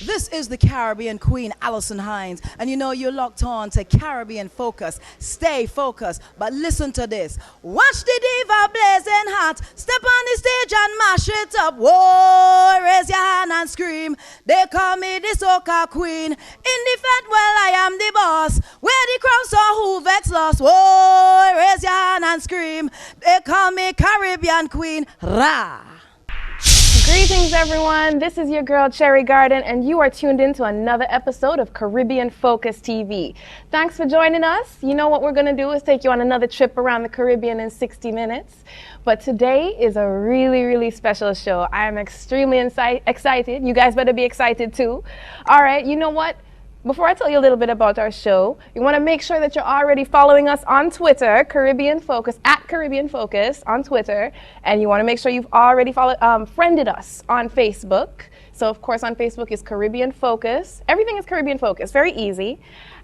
This is the Caribbean Queen, Alison Hines, and you know you're locked on to Caribbean Focus. Stay focused, but listen to this. Watch the diva blazing hot, step on the stage and mash it up. Whoa, raise your hand and scream. They call me the soca queen. In the fed, well, I am the boss. Where the crowd saw who vex lost. Whoa, raise your hand and scream. They call me Caribbean Queen. Rah. Greetings, everyone. This is your girl, Cherry Garden, and you are tuned in to another episode of Caribbean Focus TV. Thanks for joining us. You know what we're going to do is take you on another trip around the Caribbean in 60 minutes. But today is a really, really special show. I am extremely excited. You guys better be excited, too. All right, you know what? Before I tell you a little bit about our show, you want to make sure that you're already following us on Twitter, Caribbean Focus, at Caribbean Focus on Twitter. And you want to make sure you've already friended us on Facebook. So, of course, on Facebook is Caribbean Focus. Everything is Caribbean Focus, very easy.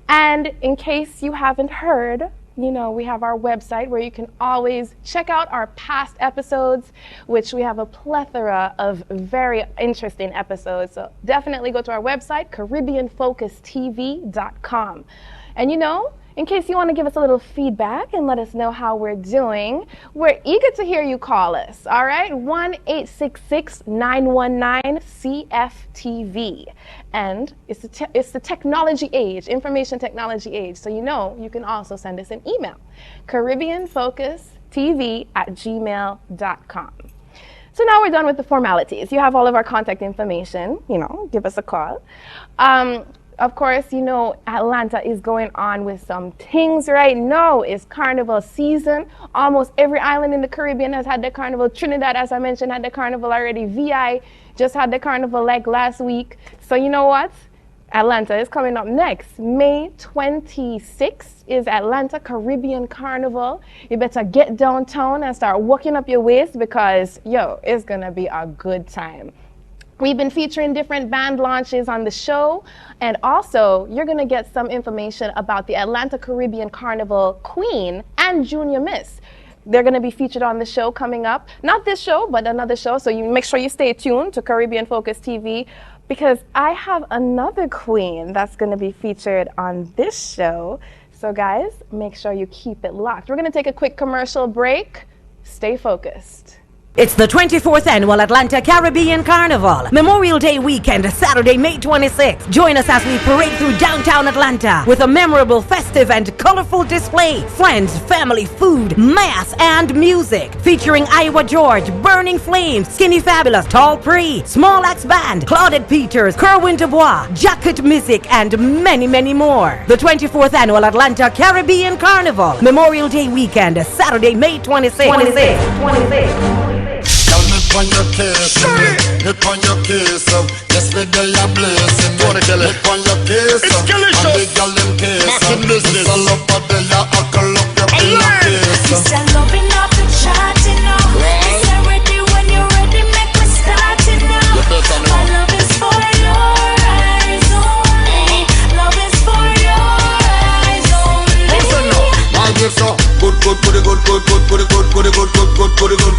And in case you haven't heard, you know, we have our website where you can always check out our past episodes, which we have a plethora of very interesting episodes. So definitely go to our website, CaribbeanFocusTV.com. And you know, in case you want to give us a little feedback and let us know how we're doing, we're eager to hear you call us, all right? 1-866-919-CFTV. And it's the technology age, information technology age. So you know you can also send us an email, CaribbeanFocusTV@gmail.com. So now we're done with the formalities. You have all of our contact information, you know, give us a call. Of course, you know, Atlanta is going on with some things right now. It's carnival season. Almost every island in the Caribbean has had their carnival. Trinidad, as I mentioned, had the carnival already. VI just had the carnival like last week. So you know what? Atlanta is coming up next. May 26th is Atlanta Caribbean Carnival. You better get downtown and start working up your waist because, yo, it's going to be a good time. We've been featuring different band launches on the show, and also you're going to get some information about the Atlanta Caribbean Carnival Queen and Junior Miss. They're going to be featured on the show coming up. Not this show, but another show, so you make sure you stay tuned to Caribbean Focus TV because I have another queen that's going to be featured on this show. So guys, make sure you keep it locked. We're going to take a quick commercial break. Stay focused. It's the 24th Annual Atlanta Caribbean Carnival, Memorial Day weekend, Saturday, May 26th. Join us as we parade through downtown Atlanta with a memorable, festive, and colorful display. Friends, family, food, mass, and music. Featuring Iowa George, Burning Flames, Skinny Fabulous, Tall Pre, Small Axe Band, Claudette Peters, Kerwin Dubois, Jacket Music, and many, many more. The 24th Annual Atlanta Caribbean Carnival, Memorial Day weekend, Saturday, May 26th. On your case, look on your case, yes, we do your blessing. Look on your case, and the girl in case. It's all up for the ya, uncle up your pillowcase. It's a loving off the chart, you know. It's already when you're ready, make me start, you know. My love is for your eyes only. Love is for your eyes only. Listen now, my gift so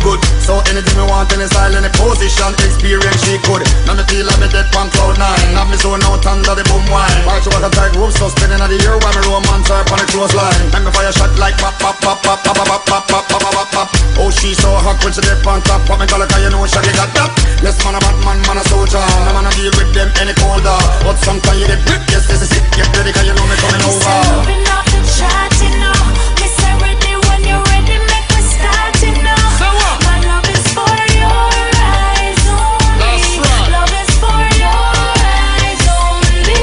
good. So anything you want, any style, any position, experience she could. Now me feel like me dead from cloud nine. Have me zone out under the boom wine. Watch what a tight room, so spinning at the ear while me romance her on the clothesline. Make me fire shot like pop, pop, pop, pop, pop, pop, pop, pop, pop, pop, pop. Oh, she so hot when she dead on top. Pop me color, cause you know she got that. Yes, man a Batman, man a soldier. No man a deal with them any colder. But sometimes you get brick, yes, this is it. Get ready, cause you know me coming over. It's a loving off the chart, you know. Miss already when you're ready, make me start, you know. My love is for your eyes only. Love is for your eyes only.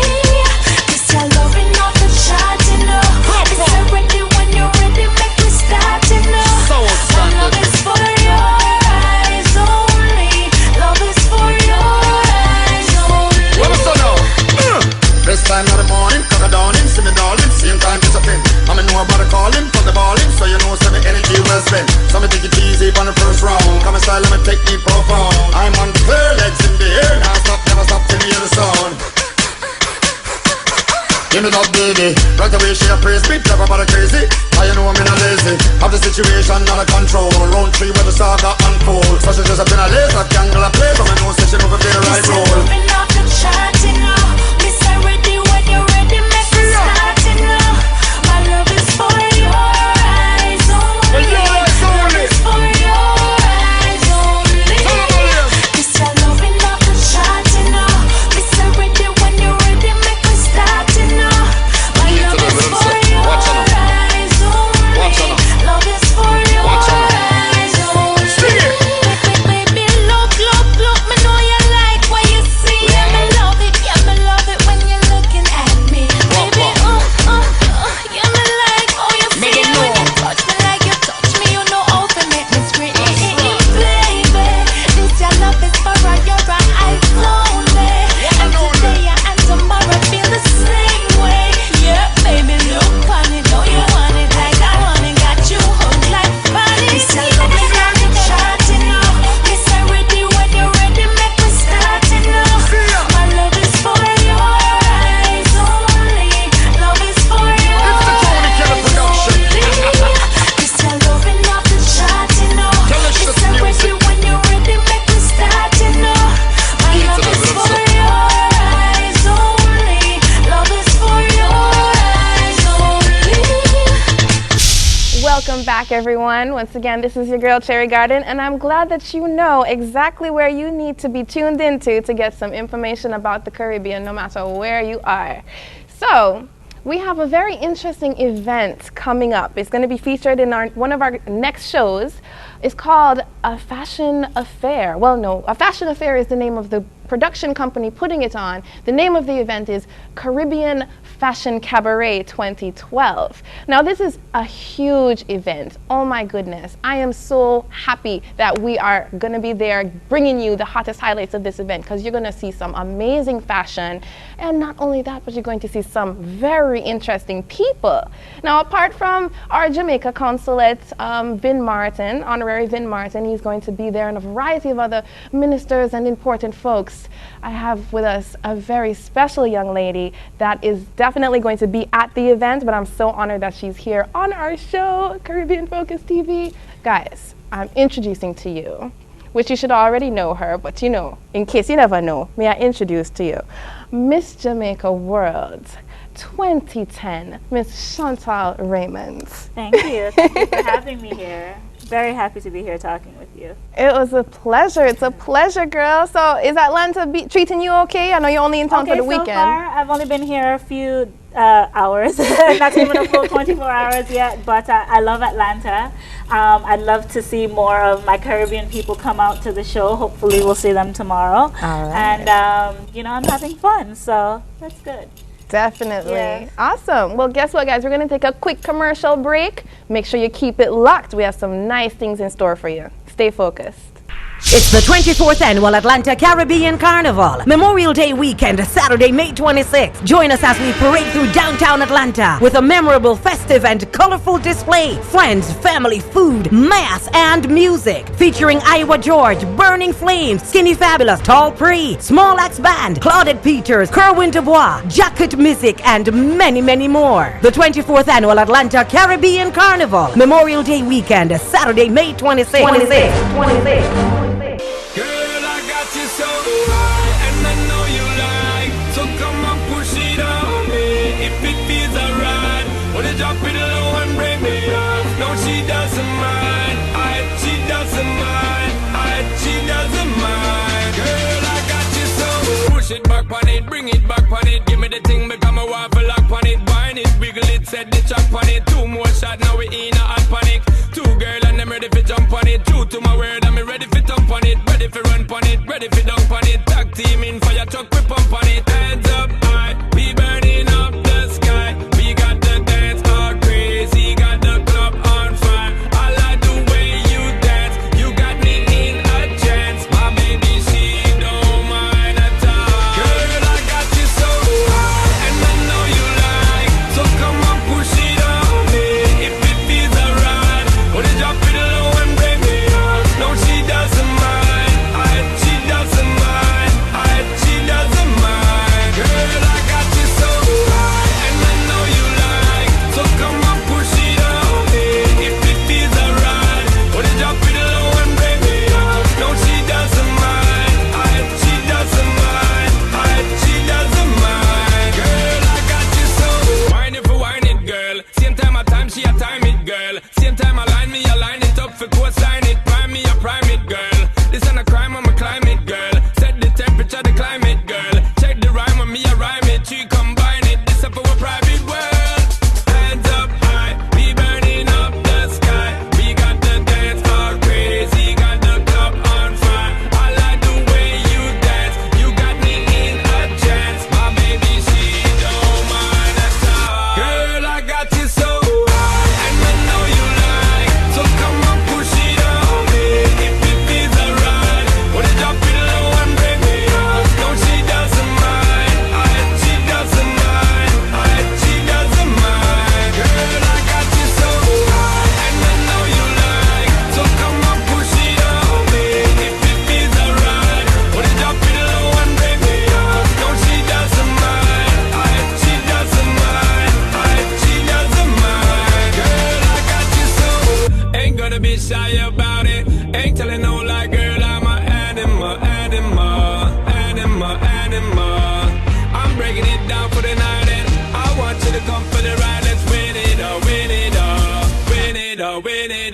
Miss your loving off the chart, you know. Miss already when you're ready, make me start, you know. My love is for your eyes only. Love is for your eyes only. What was that now? This time of the morning, cock a dawning, see me darling, same time discipline. I mean know about the calling, for the balling, so you know some energy well spent. So me take it easy on the first round. Come and style, me take me profound. I'm on the clear, legs in the air, now stop, never stop till me hear the sound. Give me that baby, right away she a praise me, clever but a crazy. I you know I'm in a lazy, have the situation under control. Round 3 where the saga unfold. So she just up in a laser, can't play, but me know say she never play the right role. It's a loving off the chart, you back, everyone. Once again, this is your girl, Cherry Garden, and I'm glad that you know exactly where you need to be tuned into to get some information about the Caribbean, no matter where you are. So, we have a very interesting event coming up. It's going to be featured in one of our next shows. It's called A Fashion Affair. Well, no, A Fashion Affair is the name of the production company putting it on. The name of the event is Caribbean Fashion Cabaret 2012. Now, this is a huge event. Oh my goodness. I am so happy that we are going to be there bringing you the hottest highlights of this event, because you're going to see some amazing fashion. And not only that, but you're going to see some very interesting people. Now, apart from our Jamaica consulate, Vin Martin, Honorary Vin Martin, he's going to be there, and a variety of other ministers and important folks. I have with us a very special young lady that is definitely going to be at the event, but I'm so honored that she's here on our show, Caribbean Focus TV. Guys, I'm introducing to you, which you should already know her, but you know, in case you never know, may I introduce to you Miss Jamaica World 2010, Miss Chantal Raymond. Thank you. Thank you for having me here. Very happy to be here talking with you. It was a pleasure. It's a pleasure, girl. So is Atlanta treating you okay? I know you're only in town for the weekend. So far, I've only been here a few hours, not even a full 24 hours yet, but I love Atlanta. I'd love to see more of my Caribbean people come out to the show. Hopefully we'll see them tomorrow. All right. And, you know, I'm having fun, so that's good. Definitely. Yeah. Awesome. Well, guess what, guys? We're going to take a quick commercial break. Make sure you keep it locked. We have some nice things in store for you. Stay focused. It's the 24th Annual Atlanta Caribbean Carnival, Memorial Day weekend, Saturday, May 26th. Join us as we parade through downtown Atlanta with a memorable, festive, and colorful display. Friends, family, food, mass, and music. Featuring Iowa George, Burning Flames, Skinny Fabulous, Tall Pre, Small Axe Band, Claudette Peters, Kerwin Dubois, Jacket Music, and many, many more. The 24th Annual Atlanta Caribbean Carnival, Memorial Day weekend, Saturday, May 26th. 26th. Girl, I got you so high, and I know you like. So come on, push it on me. If it feels alright, wanna drop it low and break me off. No, she doesn't mind. She doesn't mind. She doesn't mind. Girl, I got you so. Push it back on it, bring it back on it. Give me the thing, become a waffle lock on it. Wine it, wiggle it, set the chop on it. 2 more shots, now we in a hot panic. 2 girl and I'm ready for jump on it. True to my word, I'm ready for thump on it. Ready for run on it, ready for dunk on it. Tag team in fire truck, we pump on it. Hands up high, we burning up the sky. We got the dance all crazy, got the club on fire. I like the way you dance, you got me in a trance. My baby, she don't mind at all. Girl, I got you so high, and I know you like. So come on, push it on me. If it feels alright, wanna drop it low and break me off. No, she doesn't mind. She doesn't mind. She doesn't mind. Girl, I got you so high, and I know you like. So come on, push it on me. If it feels alright, wanna drop it low and break me off. No, she doesn't mind. She doesn't mind. She doesn't mind. Girl, I got you so. Wine it for wine it, girl. Same time I time, she a time it, girl. Same time I line me, I line it up for coastline it. Prime me, I prime it, girl. This ain't a crime, I'm a climate, girl. Set the temperature, the climate, girl. Check the rhyme on me, I rhyme it. She combine it, this up our private world. Hands up high, we burning up the sky. We got the dance all crazy, got the club on fire. I like the way you dance, you got me in a trance. My baby, she don't mind at all. Girl, I got you so high, and I know you like. So come on, push it on me. If it feels alright, wanna drop it low and break me off. No, she doesn't mind. She doesn't mind. She doesn't mind. Girl, I got you so high, and I know you like. So come on, push it on me. If it feels alright, wanna drop it low and break me off. No, she doesn't mind. She doesn't mind. She doesn't mind. Girl, I got you so. Ain't gonna be shy about it. Ain't telling no lie, girl, I'm a animal. I'm breaking it down for the night, and I want you to come for the ride. Let's win it all, win it all, win it all, win it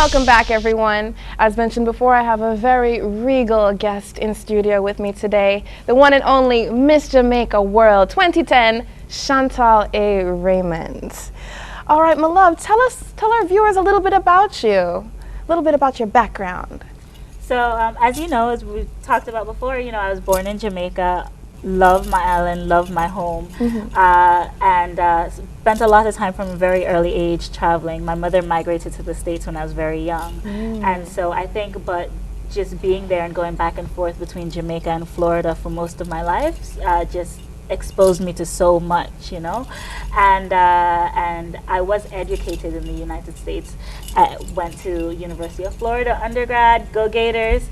Welcome back, everyone. As mentioned before, I have a very regal guest in studio with me today, the one and only Miss Jamaica World 2010, Chantal A. Raymond. All right, my love, tell our viewers a little bit about you, a little bit about your background. So, as you know, as we talked about before, I was born in Jamaica, love my island, love my home, and spent a lot of time from a very early age traveling. My mother migrated to the States when I was very young, and so I think, but just being there and going back and forth between Jamaica and Florida for most of my life just exposed me to so much, and I was educated in the United States. I went to University of Florida undergrad, go Gators,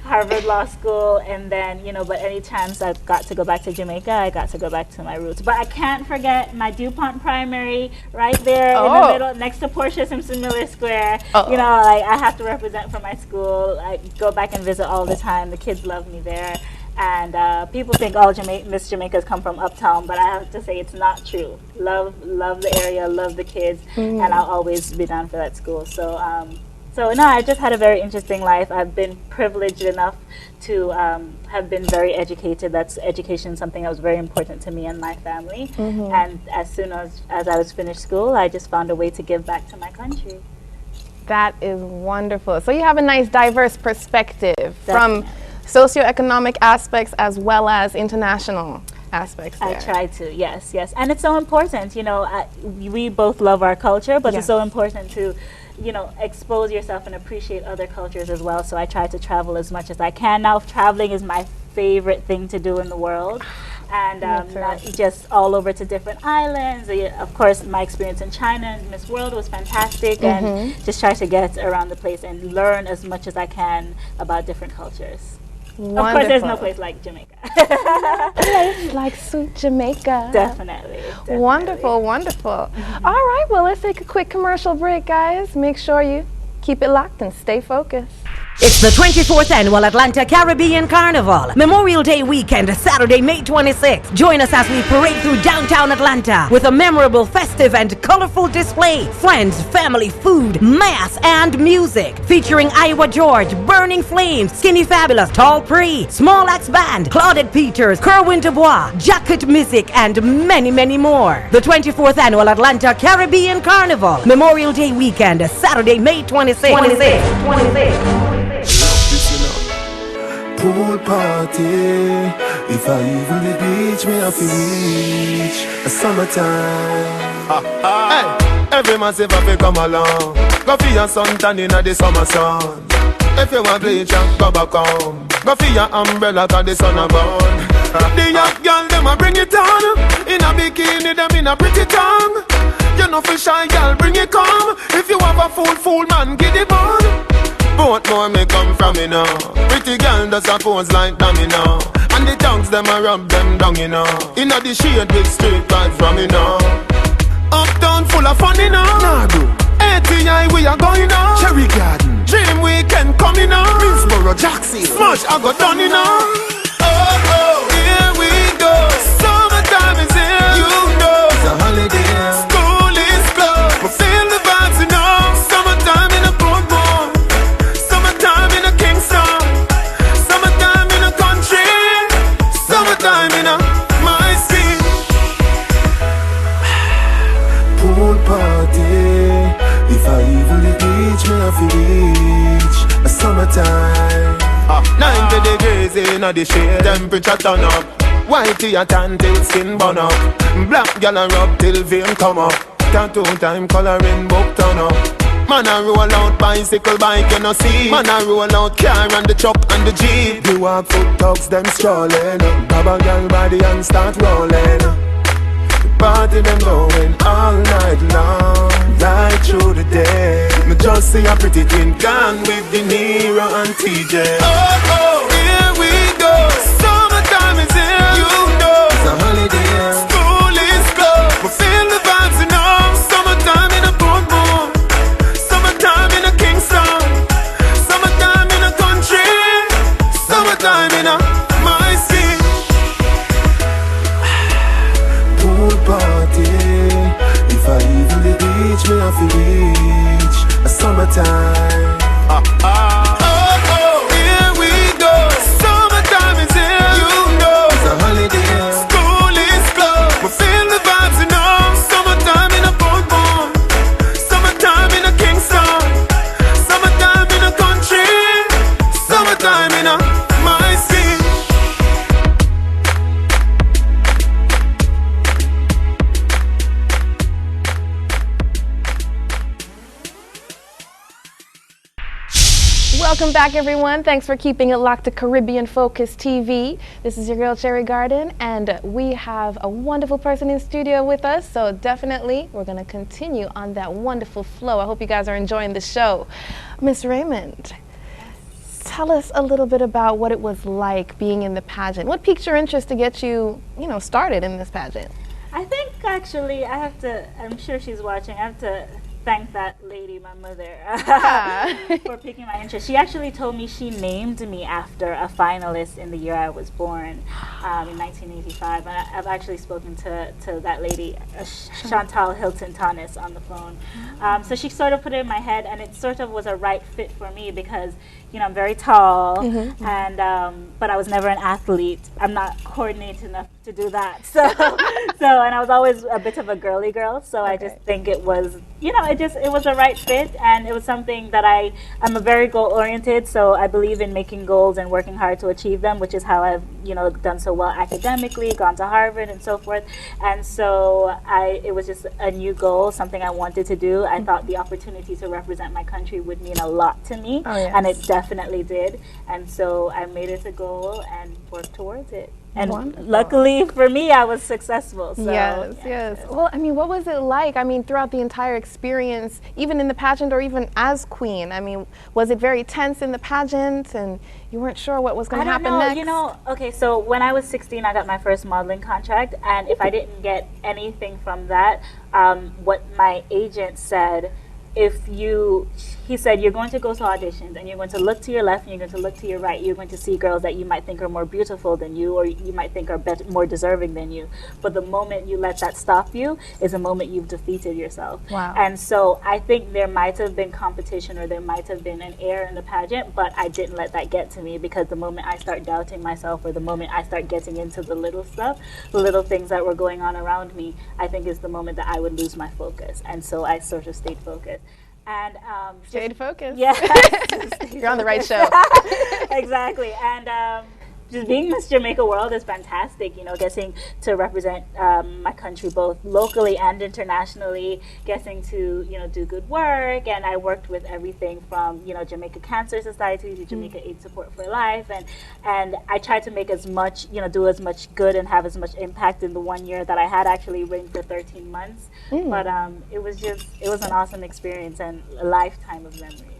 Harvard Law School, and then, but any chance I've got to go back to Jamaica, I got to go back to my roots. But I can't forget my DuPont Primary right there in the middle, next to Portia Simpson Miller Square. I have to represent for my school. I go back and visit all the time. The kids love me there. And people think, Miss Jamaica's come from uptown, but I have to say it's not true. Love the area, love the kids, and I'll always be down for that school. So, I just had a very interesting life. I've been privileged enough to have been very educated. That's education, something that was very important to me and my family. And as soon as I was finished school, I just found a way to give back to my country. That is wonderful. So you have a nice diverse perspective from socioeconomic aspects as well as international aspects there. I try to, yes. And it's so important, we both love our culture, but it's so important to, expose yourself and appreciate other cultures as well. So I try to travel as much as I can. Now, traveling is my favorite thing to do in the world. And not just all over to different islands. Of course, my experience in China and Miss World was fantastic, and just try to get around the place and learn as much as I can about different cultures. Wonderful. Of course, there's no place like Jamaica. Like sweet Jamaica. Definitely. Wonderful. All right, well, let's take a quick commercial break, guys. Make sure you keep it locked and stay focused. It's the 24th Annual Atlanta Caribbean Carnival, Memorial Day weekend, Saturday, May 26th. Join us as we parade through downtown Atlanta with a memorable, festive, and colorful display. Friends, family, food, mass, and music. Featuring Iowa George, Burning Flames, Skinny Fabulous, Tall Pre, Small Axe Band, Claudette Peters, Kerwin Dubois, Jacket Music, and many, many more. The 24th Annual Atlanta Caribbean Carnival, Memorial Day weekend, Saturday, May 26th. Pool party. If I even the beach, me have to reach a summertime. Hey, every massive have to come along. Go for your suntan in the summer sun. If you want bleach, go back home. Go for your umbrella, cause the sun a burn. The young girl, them a bring it on. In a bikini, them in a pretty tongue. You know for shy girl, bring it come. If you have a fool man, get it on. Both more may come from me now. Pretty girl does a pose like dummy now. And the tongues them a rub them down, Inna the shade with straight right from me now. Uptown full of fun, Nah, bro. ATI we are going now. Cherry Garden, Dream Weekend coming now. Minsboro, Jackson, Smash I got done, Oh, here we go. Summertime is here, It's a holiday. School is closed, but feel the vibes, Summertime in a boardwalk. Summertime in a Kingston. Summertime in a country. Summertime in a my city. Pool party. If I even the beach, me have to reach a summertime. 90 degrees in the shade, temperature turn up. Whitey a tan till skin burn up. Black gal a rub till vein come up. Tattoo time coloring book turn up. Man a roll out bicycle bike you no see. Man a roll out car and the truck and the jeep. You walk foot dogs them strolling. Grab a gal body and start rolling. The party them going all night long, right through the day. Me just see a pretty twin gone with De Niro and TJ. Oh, here we go. Summertime is here, It's a holiday. School is closed, but feel the vibes, Summertime in a boardwalk. Summertime in a Kingston. Summertime in a country. Summertime in a my city. Pool party. If I even the beach, beach, me have to reach a summertime. Oh, here we go. Summertime is here. You know it's a holiday. School is closed. We feel the vibes, you know. Summertime in a boat boom. Summertime in a Kingston. Summertime in a country. Summertime in a my city. Welcome back, everyone. Thanks for keeping it locked to Caribbean Focus TV. This is your girl, Cherry Garden, and we have a wonderful person in studio with us, so definitely we're going to continue on that wonderful flow. I hope you guys are enjoying the show. Miss Raymond, tell us a little bit about what it was like being in the pageant. What piqued your interest to get you, started in this pageant? I think actually I'm sure she's watching, I have to thank that lady, my mother, for piquing my interest. She actually told me she named me after a finalist in the year I was born, in 1985. And I've actually spoken to that lady, Chantal Hilton-Thomas, on the phone. So she sort of put it in my head, and it sort of was a right fit for me because, I'm very tall, and but I was never an athlete. I'm not coordinated enough to do that. So and I was always a bit of a girly girl. So I just think it was, it was a right fit, and it was something that I'm a very goal oriented. So I believe in making goals and working hard to achieve them, which is how I've done so well academically, gone to Harvard and so forth. And so it was just a new goal, something I wanted to do. I thought the opportunity to represent my country would mean a lot to me, and it definitely did. And so I made it a goal and worked towards it. And luckily for me, I was successful. So, yes. Well, what was it like? Throughout the entire experience, even in the pageant or even as queen, was it very tense in the pageant and you weren't sure what was going to happen next? Okay, so when I was 16, I got my first modeling contract. And if I didn't get anything from that, what my agent said, he said, you're going to go to auditions and you're going to look to your left and you're going to look to your right. You're going to see girls that you might think are more beautiful than you, or you might think are more deserving than you. But the moment you let that stop you is the moment you've defeated yourself. Wow. And so I think there might have been competition or there might have been an air in the pageant, but I didn't let that get to me, because the moment I start doubting myself or the moment I start getting into the little stuff, the little things that were going on around me, I think is the moment that I would lose my focus. And so I sort of stayed focused. And stayed focused. Yeah. You're on the right show. Exactly. And just being Miss Jamaica World is fantastic, getting to represent my country both locally and internationally, getting to, do good work. And I worked with everything from, Jamaica Cancer Society to Jamaica AIDS Support for Life. And I tried to make as much, do as much good and have as much impact in the 1 year that I had actually reigned for 13 months. But it was an awesome experience and a lifetime of memories.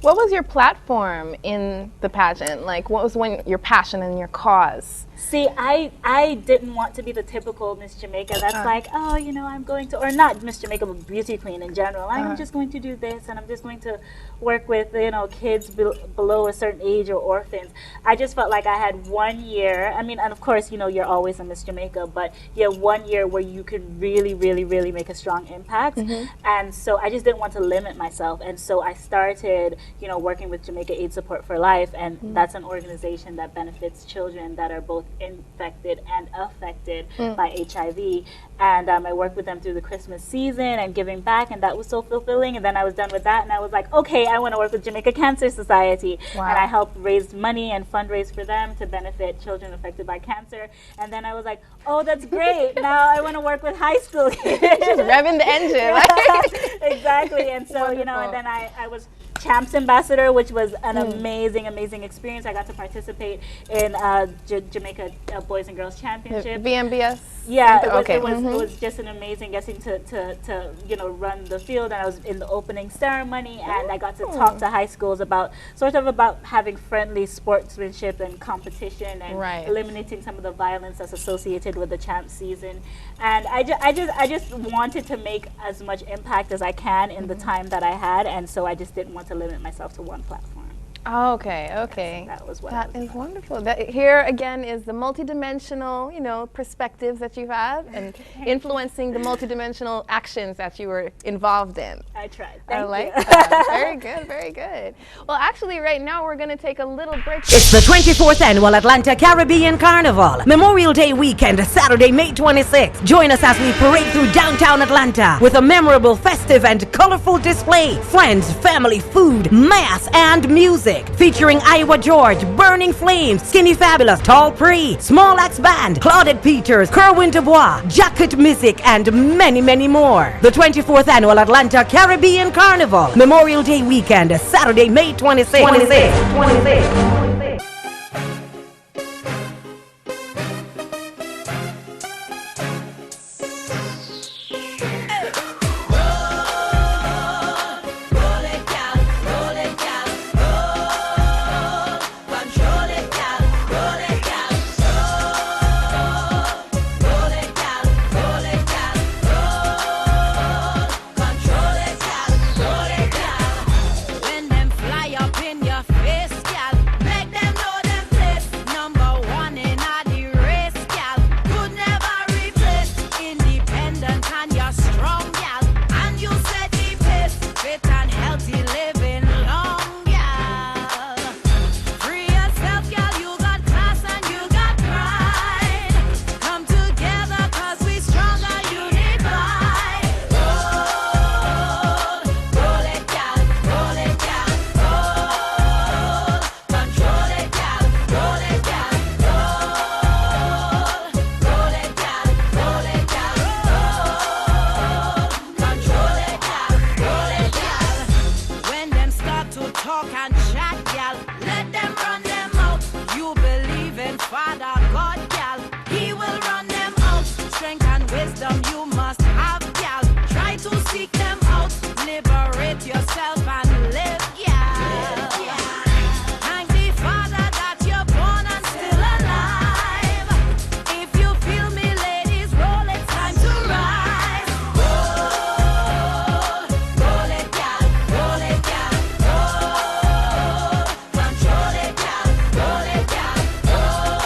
What was your platform in the pageant? Like, what was your passion and your cause? See, I didn't want to be the typical Miss Jamaica that's like, I'm going to, or not Miss Jamaica, but beauty queen in general. I'm just going to do this, and I'm just going to work with, kids below a certain age or orphans. I just felt like I had 1 year. And of course, you're always a Miss Jamaica, but 1 year where you could really, really, really make a strong impact. And so I just didn't want to limit myself. And so I started, working with Jamaica AIDS Support for Life, and that's an organization that benefits children that are both infected and affected by HIV. And I worked with them through the Christmas season and giving back, and that was so fulfilling. And then I was done with that, and I was like, okay, I want to work with Jamaica Cancer Society. Wow. And I helped raise money and fundraise for them to benefit children affected by cancer. And then I was like, oh, that's great. Now I want to work with high school kids. Just revving the engine. Exactly. And so, and then I was Champs Ambassador, which was an amazing, amazing experience. I got to participate in Jamaica Boys and Girls Championship. VMBS? Yeah, it was just an amazing getting to run the field, and I was in the opening ceremony, and I got to talk to high schools about having friendly sportsmanship and competition and eliminating some of the violence that's associated with the champs season. And I just wanted to make as much impact as I can in the time that I had, and so I just didn't want to limit myself to one platform. Okay, okay. That was what That is wonderful. That, here again is the multidimensional, perspectives that you have and influencing the multidimensional actions that you were involved in. I tried. I Thank like you. that. Very good, very good. Well, actually, right now we're going to take a little break. It's the 24th Annual Atlanta Caribbean Carnival, Memorial Day weekend, Saturday, May 26th. Join us as we parade through downtown Atlanta with a memorable, festive, and colorful display. Friends, family, food, mass, and music. Featuring Iowa George, Burning Flames, Skinny Fabulous, Tall Pre, Small Axe Band, Claudette Peters, Kerwin Dubois, Jacket Music, and many, many more. The 24th Annual Atlanta Caribbean Carnival, Memorial Day weekend, Saturday, May 26th. 26th. When them fly up in your face, gal, make them know them place. Number one in a the race, gal, could never replace. Independent and you're strong, gal, and you set the pace. Fit and healthy living long, gal. Free yourself, gal, you got class and you got pride. Come together 'cause we stronger, unified. Roll it, gal, roll it, gal, roll. Control it, gal, roll it, gal, roll. Roll it, gal, roll it, gal, roll. Control it, gal, roll it, gal. When them start to talk and chat, gal, let them run them out. You believe in Father God, gal, He will run them out. Strength and wisdom you must have, gal. Try to seek them out. Liberate yourself and live, gal. Thank the Father that you're born and still alive. If you feel me, ladies, roll, it's time to rise. Roll it, gal, roll it, gal, roll. Control it, gal, roll it, gal, roll.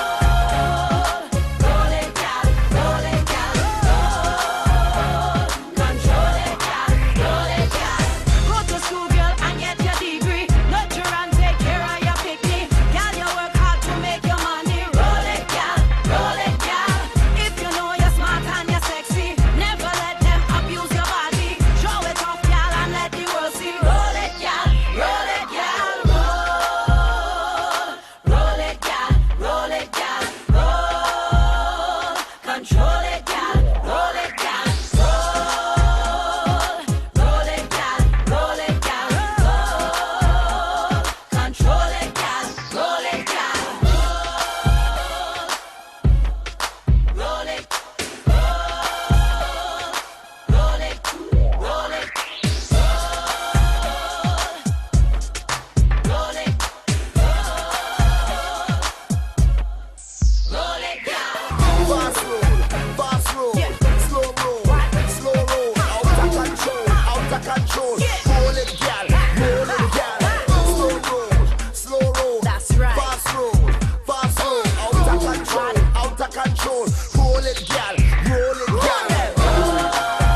Roll it, gal, roll it, gal, roll. Control it, gal, roll it, gal. Go to school, girl, and get your degree. Nurture and take care of your picnic. Gal, you work hard to make your money. Roll it, gal, roll it, gal. If you know you're smart and you're sexy, never let them abuse your body. Show it off, gal, and let the world see. Roll it, gal, roll it, gal, roll. Roll it, gal, roll it, gal, roll. Control it, gal, roll it, gal, roll. Roll it, gal, roll it, gal, roll. Control it, gal, roll it, gal, roll. Roll it, roll it, roll it, roll it, roll it, gal. Fast roll, slow roll, slow roll, out of control, roll it, gal, slow roll, That's right. fast roll, out of control, roll it, gal, roll it, gal.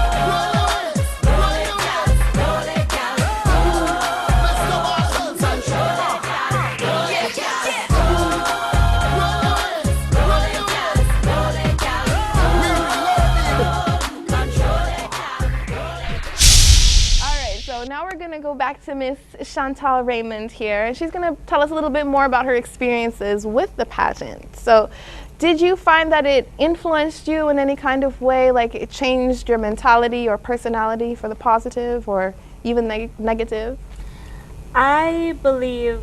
All right, so now we're going to go back to Miss Chantal Raymond here, and she's going to tell us a little bit more about her experiences with the pageant. So, did you find that it influenced you in any kind of way, like it changed your mentality or personality for the positive or even negative? I believe,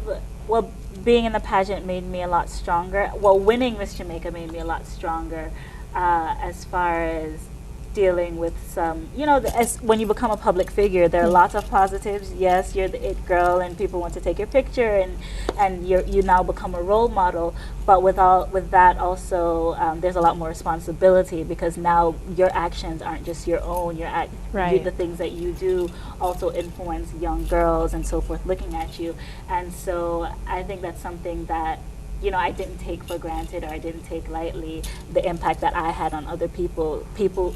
well, being in the pageant made me a lot stronger. Well, winning Miss Jamaica made me a lot stronger as far as dealing with some, as when you become a public figure, there are lots of positives. Yes, you're the it girl and people want to take your picture, and you now become a role model. But with that also, there's a lot more responsibility, because now your actions aren't just your own. The things that you do also influence young girls and so forth looking at you. And so I think that's something that I didn't take for granted, or I didn't take lightly, the impact that I had on other people,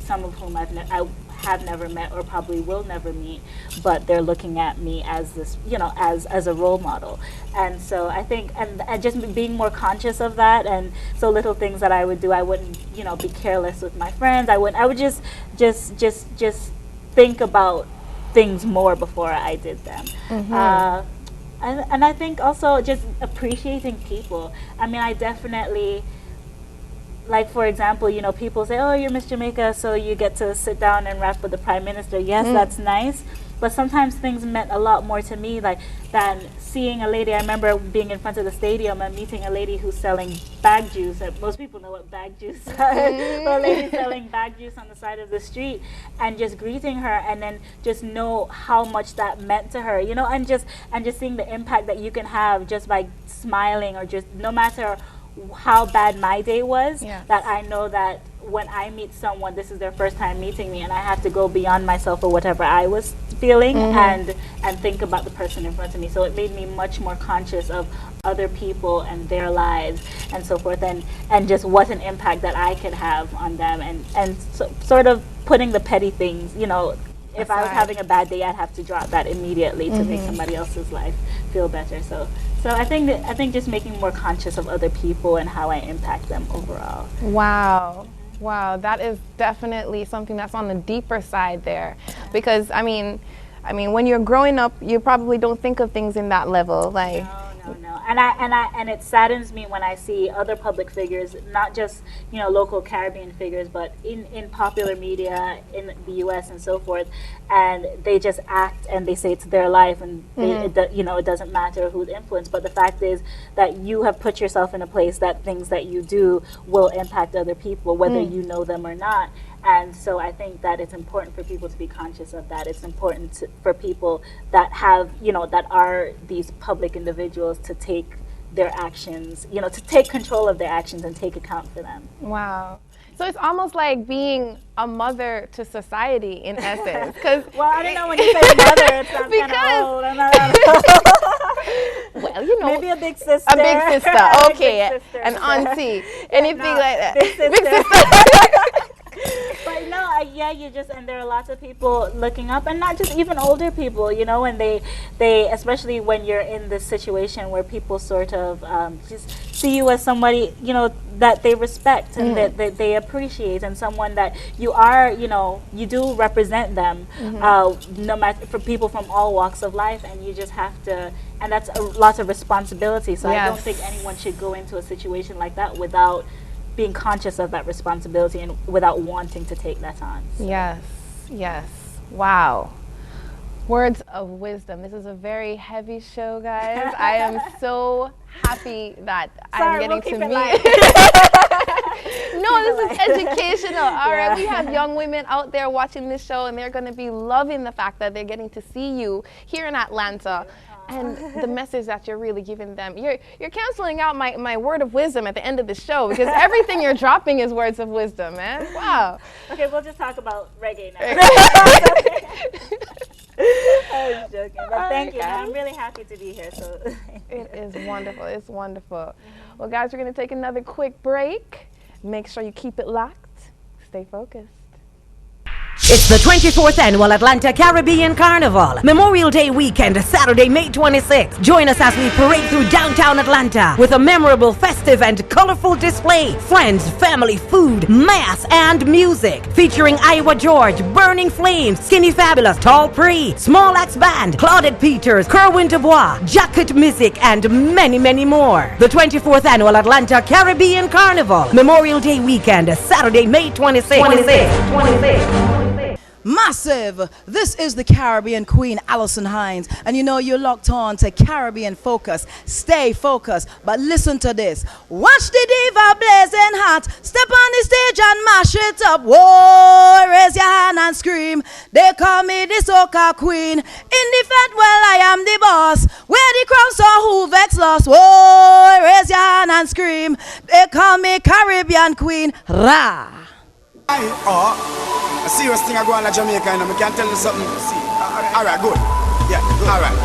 some of whom I have never met or probably will never meet, but they're looking at me as this, as a role model. And so I think, and just being more conscious of that, and so little things that I would do, I wouldn't, be careless with my friends. I would just think about things more before I did them. And I think also just appreciating people. I mean, I definitely, like, for example, people say, oh, you're Miss Jamaica, so you get to sit down and rap with the Prime Minister. Yes, that's nice. But sometimes things meant a lot more to me, than seeing a lady. I remember being in front of the stadium and meeting a lady who's selling bag juice. Most people know what bag juice is. But a lady selling bag juice on the side of the street, and just greeting her, and then just know how much that meant to her, and just seeing the impact that you can have just by smiling, or just no matter how bad my day was, that I know that when I meet someone, this is their first time meeting me, and I have to go beyond myself or whatever I was feeling, and think about the person in front of me. So it made me much more conscious of other people and their lives and so forth, and just what an impact that I could have on them, and so, sort of putting the petty things, if I was having a bad day, I'd have to drop that immediately to make somebody else's life feel better. So I think just making more conscious of other people and how I impact them overall. Wow, that is definitely something that's on the deeper side there, because I mean, when you're growing up, you probably don't think of things in that level, like. No. And it saddens me when I see other public figures, not just local Caribbean figures, but in popular media in the U.S. and so forth, and they just act and they say it's their life, and it doesn't matter who's influenced. But the fact is that you have put yourself in a place that things that you do will impact other people, whether you know them or not. And so I think that it's important for people to be conscious of that. It's important for people that have, that are these public individuals to take their actions, to take control of their actions and take account for them. Wow. So it's almost like being a mother to society in essence. Well, I don't know, when you say mother, it sounds kind of old. I'm not well, maybe a big sister. A big sister, okay. Big sister. An auntie, anything like that. Big sister. But no, and there are lots of people looking up, and not just even older people, and they especially when you're in this situation where people sort of just see you as somebody, that they respect and that they appreciate, and someone that you are, you do represent them, no matter, for people from all walks of life, and you just have to, and that's lots of responsibility. So I don't think anyone should go into a situation like that without being conscious of that responsibility and without wanting to take that on. So. Yes. Wow. Words of wisdom. This is a very heavy show, guys. I am so happy that I'm getting to meet. No, this is educational. All right, we have young women out there watching this show, and they're going to be loving the fact that they're getting to see you here in Atlanta. And the message that you're really giving them. You're canceling out my word of wisdom at the end of the show, because everything you're dropping is words of wisdom, man. Wow. Okay, we'll just talk about reggae now. I was joking, but thank you. I'm really happy to be here. So it is wonderful. It's wonderful. Well, guys, we're going to take another quick break. Make sure you keep it locked. Stay focused. It's the 24th Annual Atlanta Caribbean Carnival, Memorial Day weekend, Saturday, May 26th. Join us as we parade through downtown Atlanta with a memorable, festive, and colorful display. Friends, family, food, mass, and music. Featuring Iowa George, Burning Flames, Skinny Fabulous, Tall Pre, Small Axe Band, Claudette Peters, Kerwin Dubois, Jacket Music, and many, many more. The 24th Annual Atlanta Caribbean Carnival, Memorial Day weekend, Saturday, May 26th. Massive! This is the Caribbean Queen, Allison Hines, and you're locked on to Caribbean Focus. Stay focused, but listen to this. Watch the diva blazing hot, step on the stage and mash it up. Whoa, raise your and scream. They call me the soca queen. In the fed, well, I am the boss. Where the crowd saw who vex lost. Whoa, raise your hand and scream. They call me Caribbean queen. Ra. A serious thing I go on in Jamaica, and I can tell you something. See, alright, good. Yeah, alright.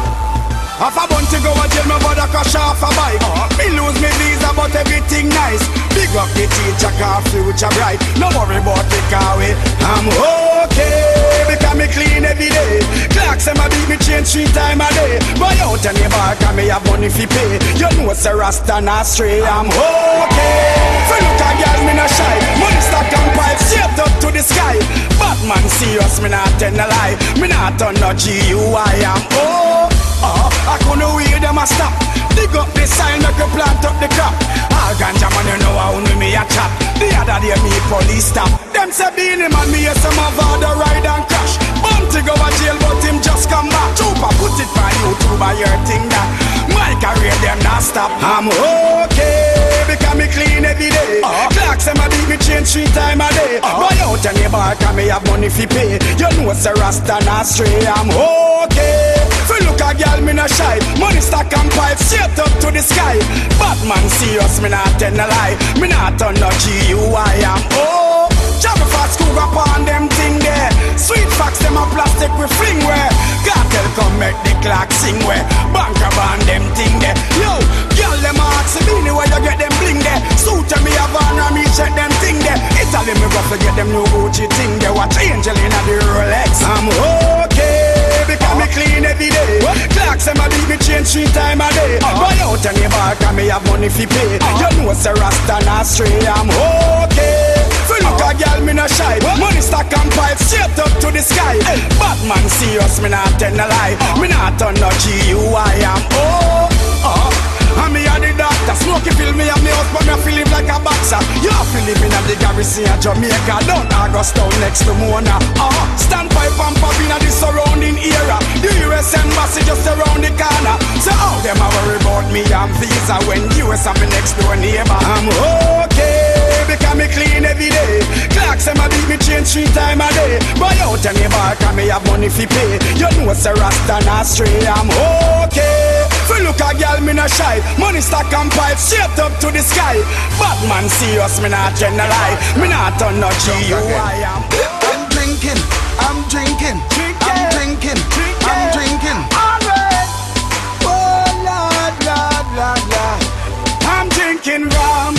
Half a bunch to go and jail, my brother crash off a bike. Me lose me visa, but everything nice. Big up the teacher, car future bright. No worry about the car way. I'm okay, because me clean every day. Clocks and my beat me change 3 times a day. Buy out any bar, cause me have money fi pay. You know it's a rasta not stray. I'm okay. For look at girls, me not shy. Money stack and pipe, shaped up to the sky. Batman serious, me not tell a lie. Me not turn no GUI. I'm I couldn't wait them a stop. Dig up the sign, make you plant up the crop. All ganja man, you know how me a chop. The other day me police stop. Them say Beanie Man, me yes some of the ride and crash. Bounty go to jail, but him just come back. Trooper put it by YouTube, I hear thing that my career them not stop. I'm okay, because me clean every day. Clocks and my beat me change 3 times a day. Buy out any bar, cause me have money fi pay. You know it's a rasta not stray. I'm okay. Fi look a girl, me not shy. Money stack and pipe, straight up to the sky. Batman serious, me not tell a lie. Me not turn no GUI. I'm travel fast, school up on them thing there. Sweet facts, them a plastic we fling where. Cartel come make the clock sing where. Banker band them thing there. Yo, girl them ask me where you get them bling there. Suit me have on and me check them thing there. Italy me go to get them new Gucci thing there. Watch Angel in the Rolex. I'm okay, because me clean every day. Clocks and my beat me change 3 times a day. Buy out any bar, cause me have money fi pay. You know it's a rasta not stray. I'm okay. Feel look a girl, me not shy. Money stack and pipe, straight up to the sky. Batman serious, me not tell a lie. Me not turn no GUI. I'm and me a the doctor. Smokey fill me and me out, but me feel live like a boxer. You have to live in the garrison of Jamaica. Down August town next to Mona. Stand pipe and pop in the surrounding area. The US embassy just around the corner. So how them a worry about me and visa when US are me next door neighbor? I'm okay, because me clean every day. Clocks and my beat me change 3 times a day. Buy out any bar, cause me have money fi pay. You know it's a rasta not stray. I'm okay. Fi look a girl, me not shy. Money stack and pipe, straight up to the sky. Batman serious, me not tell a lie. Me not turn no GUI. I'm drinking, I'm drinking, I'm drinking, I'm drinking. Alright. Oh Lord, Lord, Lord, Lord. I'm drinking rum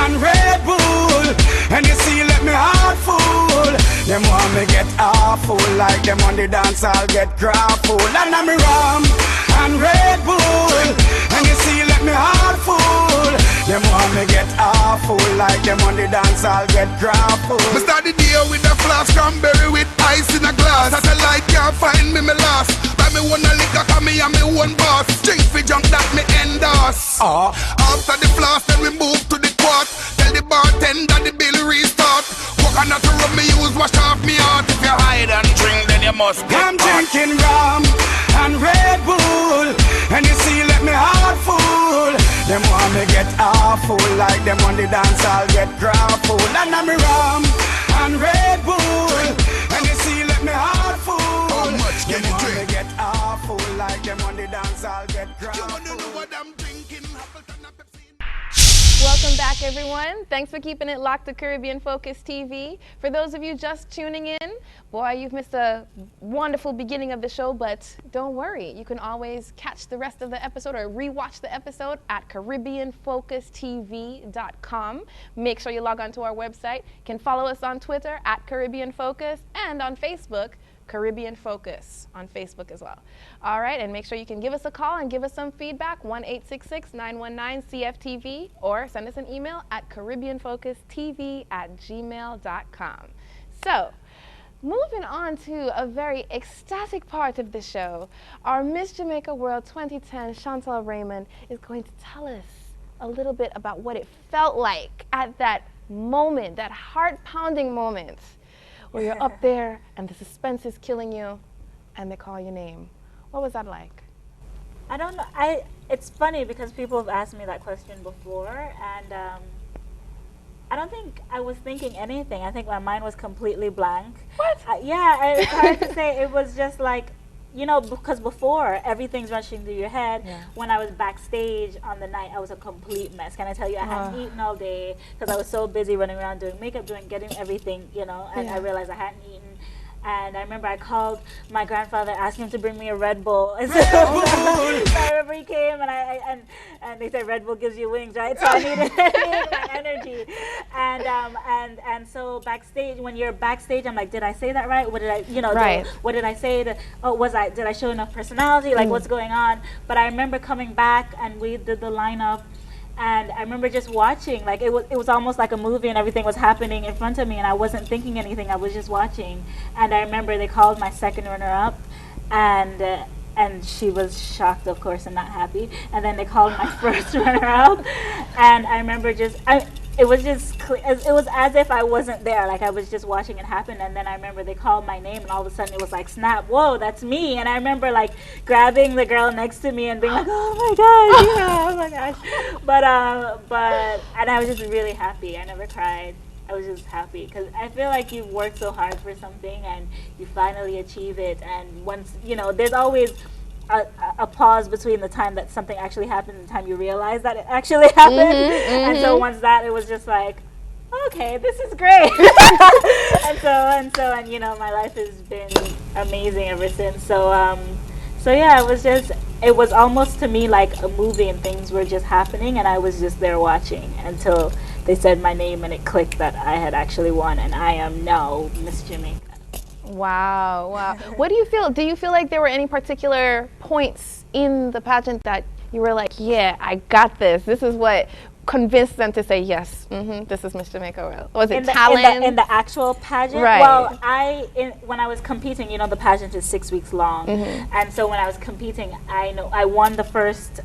and Red Bull, and you see, let me heart full. Them want me get awful, like them on the dance, I'll get grappled. And I'm rum and Red Bull, and you see, let me heart full. Them want me get awful, like them on the dance, I'll get grappled. Me start the day with a flask, cranberry with ice in a glass. Satellite can't find me, me lost. Buy me one a liquor, cause me and me one boss. Drink for junk that me endorse. After the flask, then we move to the quart. Tell the bartender the bill restart. Coconut rub me use, wash off me heart. If you hide and drink, then you must get I'm drinking rum and Red Bull, and you see, let me heart full. Them want me get awful, like them on the dance, I'll get grappled. And I'm rum and Red Bull, and you see, let me heart full. How much can them you want drink? me get awful, like them on the dance, I'll get grappled. You wanna know what I'm drinking? Appleton and Pepsi. Welcome back, everyone. Thanks for keeping it locked to Caribbean Focus TV. For those of you just tuning in, boy, you've missed a wonderful beginning of the show, but don't worry. You can always catch the rest of the episode or rewatch the episode at CaribbeanFocusTV.com. Make sure you log on to our website. You can follow us on Twitter at Caribbean Focus and on Facebook, Caribbean Focus on Facebook as well. All right, and make sure you can give us a call and give us some feedback, 1-866-919-CFTV, or send us an email at CaribbeanFocusTV@gmail.com. So, moving on to a very ecstatic part of the show, our Miss Jamaica World 2010, Chantal Raymond, is going to tell us a little bit about what it felt like at that moment, that heart-pounding moment, where you're up there and the suspense is killing you and they call your name. What was that like? I don't know. It's funny because people have asked me that question before, and I don't think I was thinking anything. I think my mind was completely blank. What? Yeah, it's hard to say. It was just like, you know, because before everything's rushing through your head. Yeah. When I was backstage on the night, I was a complete mess. Can I tell you? I hadn't eaten all day because I was so busy running around doing makeup, getting everything, you know. And I realized I hadn't eaten. And I remember I called my grandfather, asking him to bring me a Red Bull. And so I remember he came and they said Red Bull gives you wings, right? So I needed my energy. And so backstage, when you're backstage, I'm like, did I say that right? What did I, you know, what did I say? Did I show enough personality? Like, what's going on? But I remember coming back and we did the lineup. And I remember just watching, like it was almost like a movie, and everything was happening in front of me, and I wasn't thinking anything. I was just watching. And I remember they called my second runner-up, and she was shocked, of course, and not happy. And then they called my first runner-up, and I remember it was as if I wasn't there, like I was just watching it happen. And then I remember they called my name, and all of a sudden it was like, snap, whoa, that's me. And I remember like grabbing the girl next to me and being like, oh my gosh, yeah, oh my gosh. But and I was just really happy. I never cried. I was just happy because I feel like you've worked so hard for something and you finally achieve it. And once, you know, there's always a pause between the time that something actually happened and the time you realize that it actually happened. And so once that, it was just like, okay, this is great. and you know, my life has been amazing ever since. So yeah, it was almost to me like a movie, and things were just happening, and I was just there watching until they said my name and it clicked that I had actually won, and I am now Miss Jamaica. Wow. What do you feel? Do you feel like there were any particular points in the pageant that you were like, yeah, I got this. This is what convinced them to say, yes, this is Miss Jamaica World? Was it talent? In the actual pageant? Right. Well, when I was competing, you know, the pageant is 6 weeks long. And so when I was competing, I won the first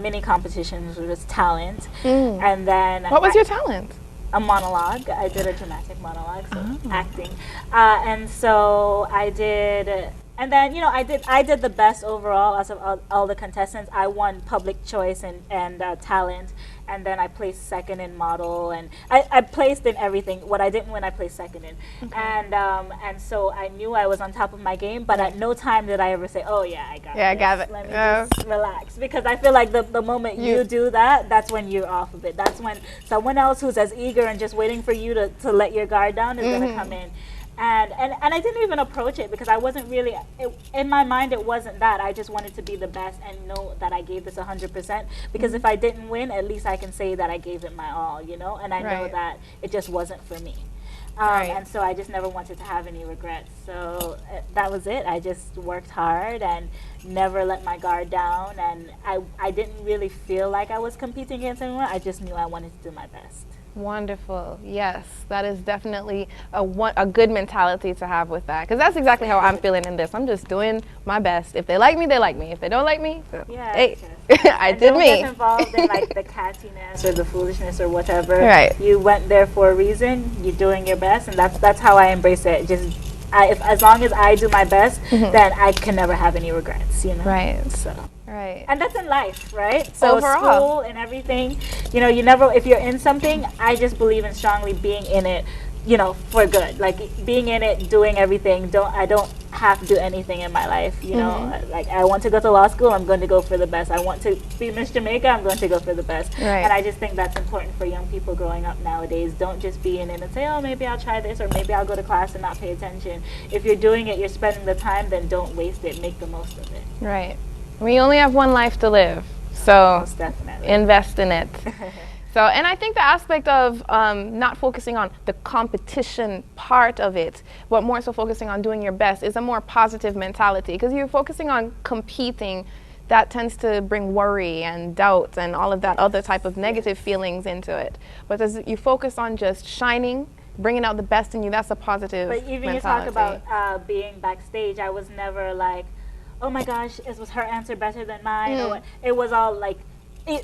mini competition, which was talent. And then... What was your talent? A monologue. I did a dramatic monologue, so acting. And so I did... And then, you know, I did the best overall out of all the contestants. I won public choice and talent. And then I placed second in model, and I placed in everything. What I didn't win, I placed second in. And so I knew I was on top of my game, but at no time did I ever say, oh yeah, I got it. I got it. Let me just relax. Because I feel like the moment you do that, that's when you're off of it. That's when someone else who's as eager and just waiting for you to let your guard down is going to come in. And I didn't even approach it because I wasn't really, in my mind it wasn't that. I just wanted to be the best and know that I gave this 100%. Because if I didn't win, at least I can say that I gave it my all, you know? And I know that it just wasn't for me. And so I just never wanted to have any regrets. So that was it. I just worked hard and never let my guard down. And I didn't really feel like I was competing against anyone. I just knew I wanted to do my best. Wonderful. Yes, that is definitely a good mentality to have with that, because that's exactly how I'm feeling in this. I'm just doing my best. If they like me, they like me. If they don't like me, hey, I did me. Don't get involved in like the cattiness or the foolishness or whatever. Right. You went there for a reason. You're doing your best, and that's how I embrace it. Just as long as I do my best, then I can never have any regrets. You know. Right. So. Right. And that's in life, right? So overall, school and everything, you know, you never, if you're in something, I just believe in strongly being in it, you know, for good. Like being in it, doing everything. I don't have to do anything in my life, you know. Like I want to go to law school, I'm going to go for the best. I want to be Miss Jamaica, I'm going to go for the best. Right. And I just think that's important for young people growing up nowadays. Don't just be in it and say, oh, maybe I'll try this, or maybe I'll go to class and not pay attention. If you're doing it, you're spending the time, then don't waste it. Make the most of it. Right. We only have one life to live, so Most definitely. Invest in it. So, and I think the aspect of not focusing on the competition part of it, but more so focusing on doing your best is a more positive mentality, because you're focusing on competing. That tends to bring worry and doubt and all of that other type of negative feelings into it. But as you focus on just shining, bringing out the best in you, that's a positive But even mentality. you talk about being backstage, I was never like, oh my gosh, was her answer better than mine? Or it was all like,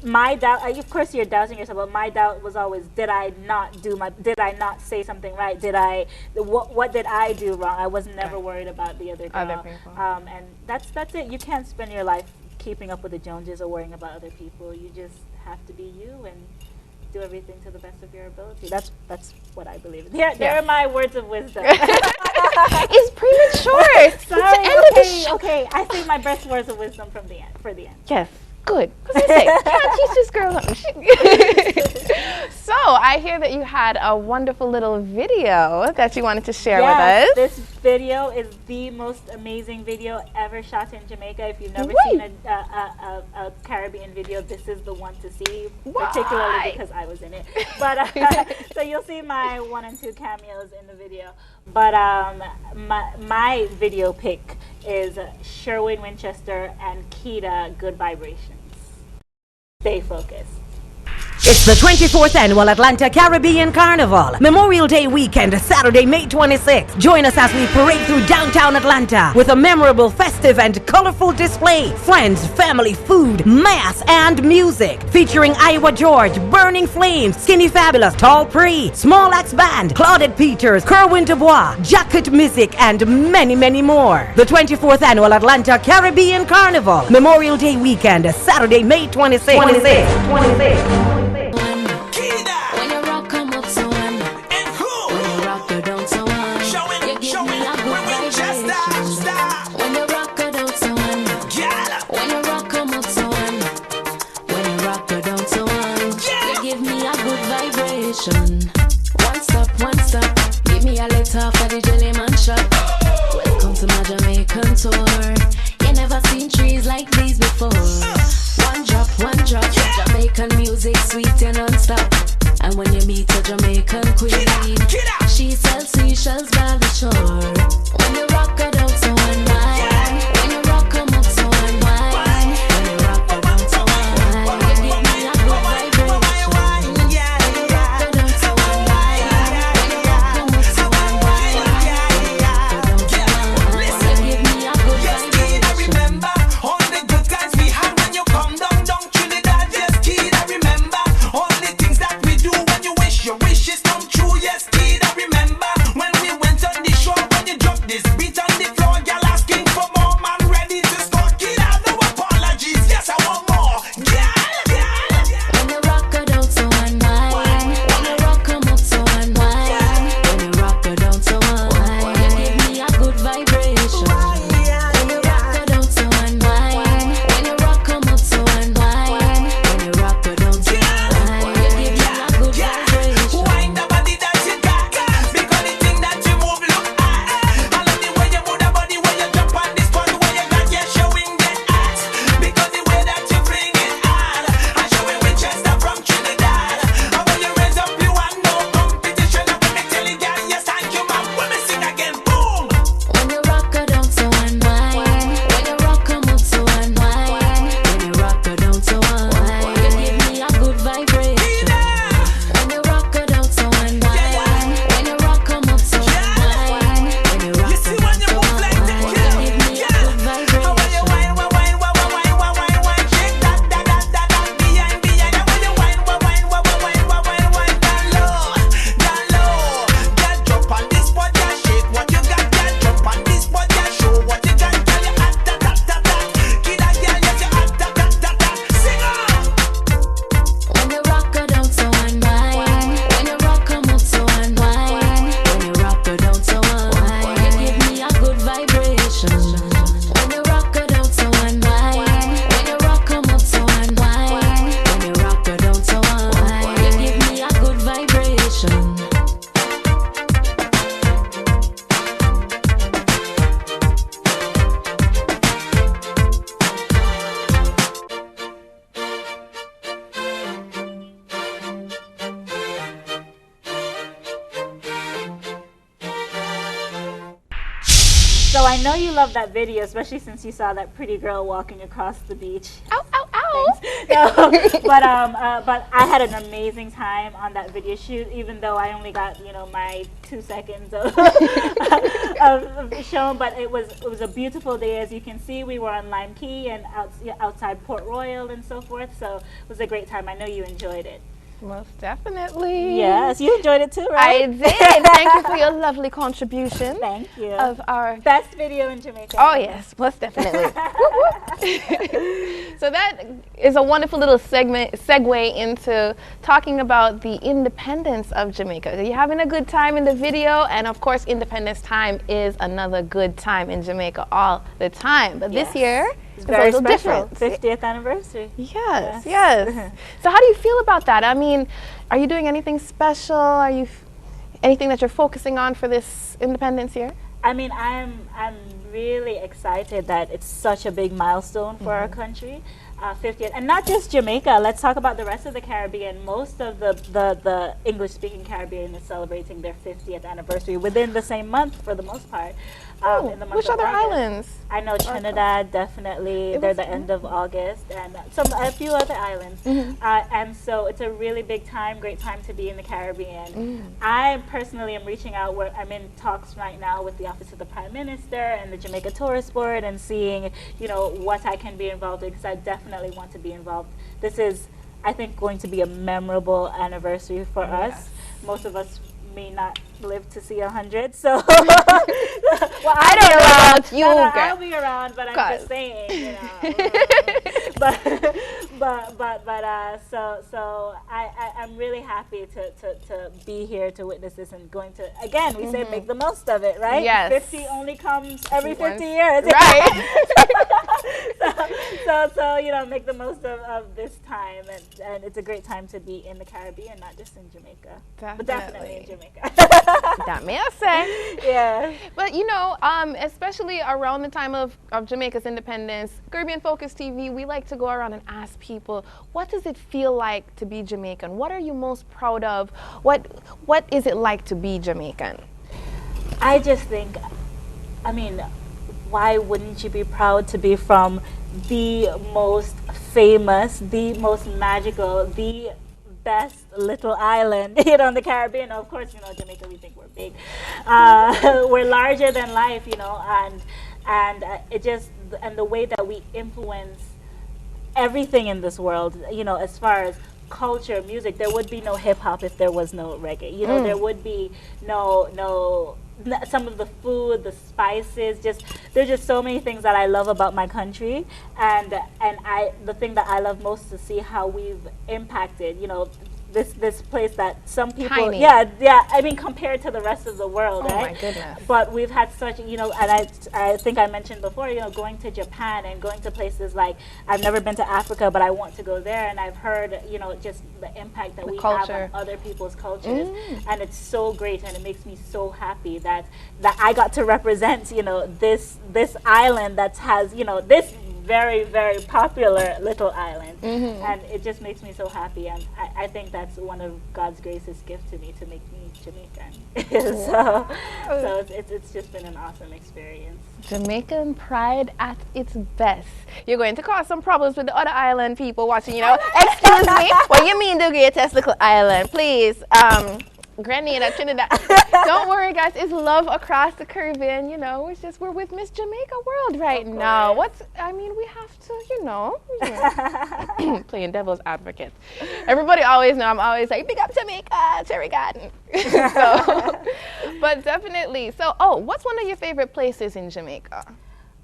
my doubt, of course you're doubting yourself, but my doubt was always, did I not say something right? What did I do wrong? I was never worried about the other girl. people. And that's it. You can't spend your life keeping up with the Joneses or worrying about other people. You just have to be you and do everything to the best of your ability. That's what I believe. There are my words of wisdom. It's premature. It's the Sorry, end of the show. okay. I say my best words of wisdom from the end, for the end. Yes, good. Because I say, can't teach this girl nothing. So, I hear that you had a wonderful little video that you wanted to share with us. This video is the most amazing video ever shot in Jamaica. If you've never seen a Caribbean video, this is the one to see, particularly because I was in it. But so you'll see my 1 and 2 cameos in the video. But my video pick is Sherwin Winchester and Keita, Good Vibrations. Stay focused. It's the 24th Annual Atlanta Caribbean Carnival. Memorial Day weekend, Saturday, May 26th. Join us as we parade through downtown Atlanta with a memorable, festive, and colorful display. Friends, family, food, mass, and music. Featuring Iowa George, Burning Flames, Skinny Fabulous, Tall Pre, Small Axe Band, Claudette Peters, Kerwin Dubois, Jacket Music, and many, many more. The 24th Annual Atlanta Caribbean Carnival. Memorial Day weekend, Saturday, May 26th. 26th. When you rock, come up so one. And who? When you rock, go down so one. You give me a good vibration. When you rock, go down so one. When you rock, come up so one. When you rock, go down so one. You give me a good vibration. One stop. Give me a letter for the jelly man shop. Welcome to my Jamaican tour. You never seen trees like these before. One drop. Jamaican music, sweet and non-stop. And when you meet a Jamaican queen, she sells seashells by the shore. When you rock her down so unwind. When you rock come up so unwind. When you rock her down so unwind. You give me a good vibration. When you rock her down so unwind. When you rock come up so unwind. When you rock her down so unwind. You give me a good vibration. Remember all the good times we had when you come down Trinidad. Yes, kid, I remember all the things that we do when you wish your wishes come true. Yes, kid, I remember when we went on the shore, when you dropped this beat on the floor, girl asking for more, man ready to score. Kid, I have no apologies. Yes, I want more. When you rock her down so unwind. When you rock come up so unwind. When you rock her down so unwind. You give me a good vibration. When you rock her down so unwind. When you rock come up so unwind. When you rock her down so unwind. You give me a good vibration. Wind the body that you got, because the thing that you move look hot. I love the way you move the body when you jump on this spot, where you got your showing get hot. Because the way that you bring it on, I show it Winchester from Trinidad. And when you raise up, you want no competition. And when me tell you, girl, yes, thank you, man. When me sing again, boom. When you rock her down so unwind. When you rock come up so unwind. When you rock her down so unwind. You give me a good vibration. When you rock her down so unwind. When you rock come up so unwind. When you rock her down so unwind. You give me a good vibration. When you rock her down so unwind. When you rock come up so unwind. When you rock her down so unwind. You give me a good vibration. When you rock her down so unwind. When you rock come up so unwind. When you rock her down so unwind. You give me a good vibration. So I know you love that video, especially since you saw that pretty girl walking across the beach. Ow, ow, ow. No, but I had an amazing time on that video shoot, even though I only got my 2 seconds of shown. But it was a beautiful day, as you can see. We were on Lime Key and outside Port Royal and so forth. So it was a great time. I know you enjoyed it. Most definitely. Yes, you enjoyed it too, right? I did. Thank you for your lovely contribution. Thank you. Of our best video in Jamaica. Oh yes, most definitely. So that is a wonderful little segue into talking about the independence of Jamaica. Are you having a good time in the video? And of course, Independence Time is another good time in Jamaica all the time. But this year, it's very a little special. different. 50th anniversary. Yes. So how do you feel about that? I mean, are you doing anything special? Are you anything that you're focusing on for this Independence year? I mean, I'm really excited that it's such a big milestone for our country. 50th, and not just Jamaica. Let's talk about the rest of the Caribbean. Most of the English-speaking Caribbean is celebrating their 50th anniversary within the same month, for the most part. In the month Which of other August. islands? I know Trinidad, definitely. They're the end of August, and a few other islands. And so it's a really big time, great time to be in the Caribbean. I personally am reaching out. I'm in talks right now with the Office of the Prime Minister and the Jamaica Tourist Board, and seeing, what I can be involved in, because I definitely want to be involved. This is, I think, going to be a memorable anniversary for us. Most of us may not live to see 100, so well, I don't know about you. I'll be around, but I'm just saying, so I'm really happy to be here to witness this, and going to, again, we say make the most of it, right? Yes. 50 only comes every 50 years, right? so make the most of this time, and it's a great time to be in the Caribbean, not just in Jamaica, but definitely in Jamaica. That may I say. Yeah. But especially around the time of Jamaica's independence, Caribbean Focus TV, we like to go around and ask people, what does it feel like to be Jamaican? What are you most proud of? What is it like to be Jamaican? I just think, why wouldn't you be proud to be from the most famous, the most magical, the best little island in the Caribbean? Of course, Jamaica, we think we're big. We're larger than life, and it just, and the way that we influence everything in this world, as far as culture, music. There would be no hip hop if there was no reggae. There would be no some of the food, the spices, there's just so many things that I love about my country, and the thing that I love most is to see how we've impacted, this place that some people, Tiny. compared to the rest of the world, oh right? My goodness. But we've had such, and I think I mentioned before, going to Japan and going to places like, I've never been to Africa, but I want to go there, and I've heard, just the impact that we have on other people's cultures, and it's so great, and it makes me so happy that I got to represent, this island that has, this very, very popular little island, and it just makes me so happy, and I think that's one of God's greatest gift to me, to make me Jamaican. so it's just been an awesome experience. Jamaican pride at its best. You're going to cause some problems with the other island people watching, Excuse me, what you mean the greatest little island? Please, Grenada, Trinidad. Don't worry, guys. It's love across the Caribbean. It's just we're with Miss Jamaica World right now. We have to, playing devil's advocate. Everybody always know I'm always like, big up Jamaica, Cherry Garden. But definitely. So, what's one of your favorite places in Jamaica?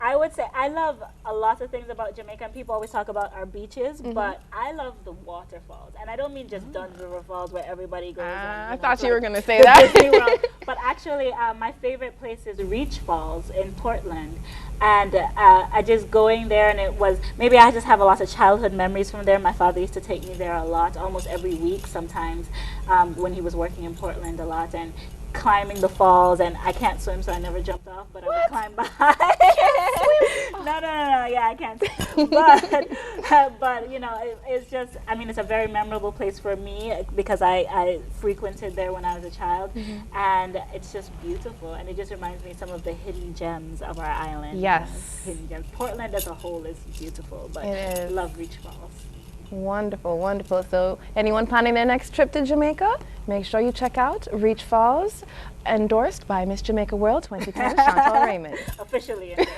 I would say I love a lot of things about Jamaica, and people always talk about our beaches, but I love the waterfalls. And I don't mean just Dunn's River Falls where everybody goes. I thought you were going to say that. Disney World. But actually, my favorite place is Reach Falls in Portland. And I just going there, and it was, maybe I just have a lot of childhood memories from there. My father used to take me there a lot, almost every week sometimes, when he was working in Portland a lot. And climbing the falls, and I can't swim, so I never jumped off, but I would climb by. No, yeah, I can't. But it's just, it's a very memorable place for me, because I frequented there when I was a child, and it's just beautiful, and it just reminds me some of the hidden gems of our island. Yes. Hidden gems. Portland as a whole is beautiful, but I love Reach Falls. Wonderful, wonderful. So anyone planning their next trip to Jamaica, make sure you check out Reach Falls, endorsed by Miss Jamaica World 2010, Chantal Raymond. Officially endorsed.